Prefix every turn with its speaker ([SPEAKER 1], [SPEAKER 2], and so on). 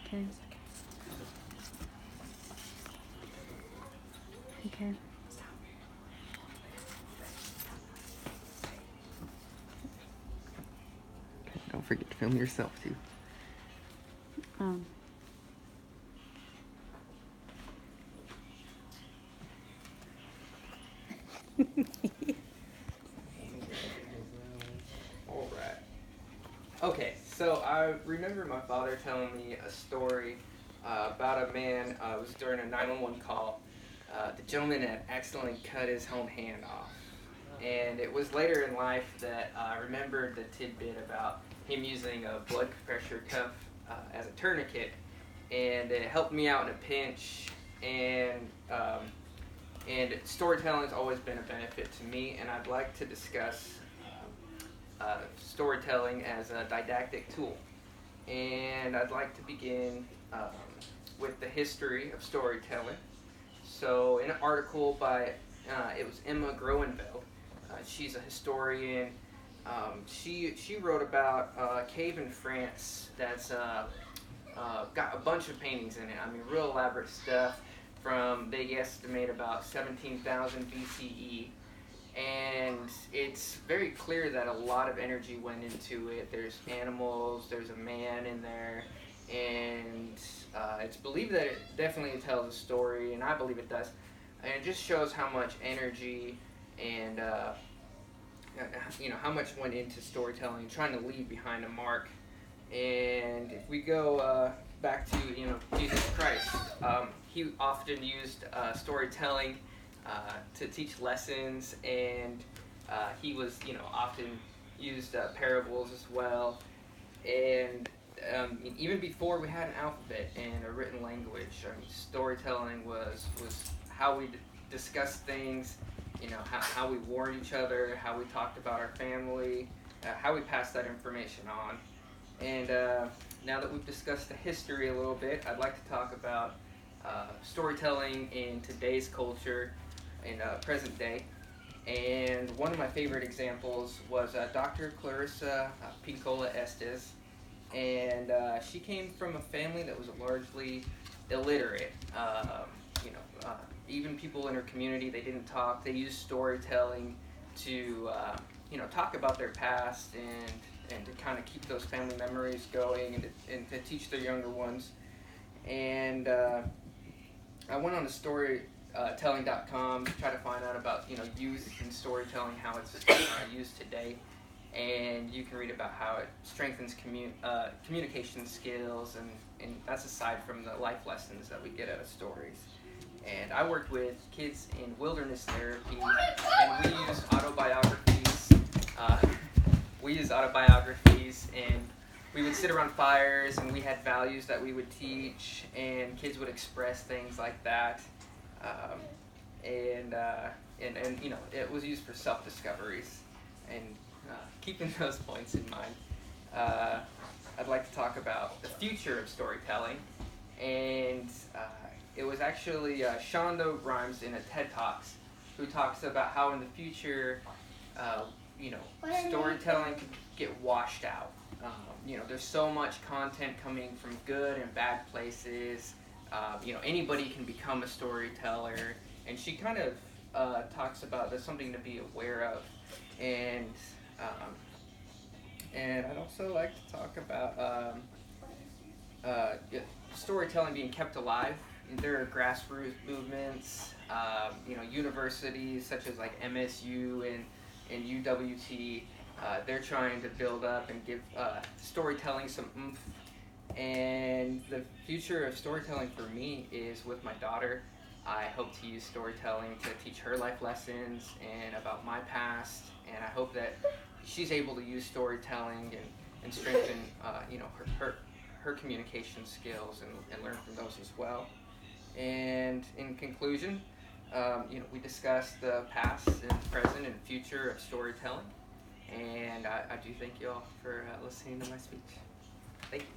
[SPEAKER 1] Okay. Okay.
[SPEAKER 2] Don't forget to film yourself too.
[SPEAKER 1] Um.
[SPEAKER 2] All right. Okay, so I remember my father telling me a story about a man. It was during a 911 call. The gentleman had accidentally cut his own hand off. And it was later in life that I remembered the tidbit about him using a blood pressure cuff as a tourniquet. And it helped me out in a pinch. And storytelling has always been a benefit to me. And I'd like to discuss storytelling as a didactic tool. And I'd like to begin with the history of storytelling. So, in an article by, it was Emma Groenveld, she's a historian. She wrote about a cave in France that's got a bunch of paintings in it. I mean, real elaborate stuff from, they estimate, about 17,000 BCE. And it's very clear that a lot of energy went into it. There's animals, there's a man in there, and it's believed that it definitely tells a story, and I believe it does. And it just shows how much energy and how much went into storytelling, trying to leave behind a mark. And if we go back to Jesus Christ, he often used storytelling to teach lessons, and he was often used parables as well. And even before we had an alphabet and a written language, I mean, storytelling was how we discussed things, how we warned each other, how we talked about our family, how we passed that information on. And now that we've discussed the history a little bit, I'd like to talk about storytelling in today's culture, in present day. And one of my favorite examples was Dr. Clarissa Pinkola Estes. And she came from a family that was largely illiterate. Even people in her community, they didn't talk. They used storytelling to talk about their past and to kind of keep those family memories going, and to teach their younger ones. And I went on to storytelling.com to try to find out about youth and storytelling, how it's used today. And you can read about how it strengthens communication skills, and that's aside from the life lessons that we get out of stories. And I worked with kids in wilderness therapy, and we used autobiographies. And we would sit around fires, and we had values that we would teach, and kids would express things like that. And it was used for self-discoveries. And keeping those points in mind, I'd like to talk about the future of storytelling. And it was actually Shonda Rhimes in a TED Talks who talks about how in the future, storytelling could get washed out. There's so much content coming from good and bad places. Anybody can become a storyteller. And she kind of talks about there's something to be aware of. And I'd also like to talk about storytelling being kept alive. There are grassroots movements, universities such as like MSU and UWT. They're trying to build up and give storytelling some oomph. And the future of storytelling for me is with my daughter. I hope to use storytelling to teach her life lessons and about my past, and I hope that she's able to use storytelling and strengthen her communication skills and learn from those as well. And in conclusion, we discussed the past and present and future of storytelling, and I do thank you all for listening to my speech. Thank you.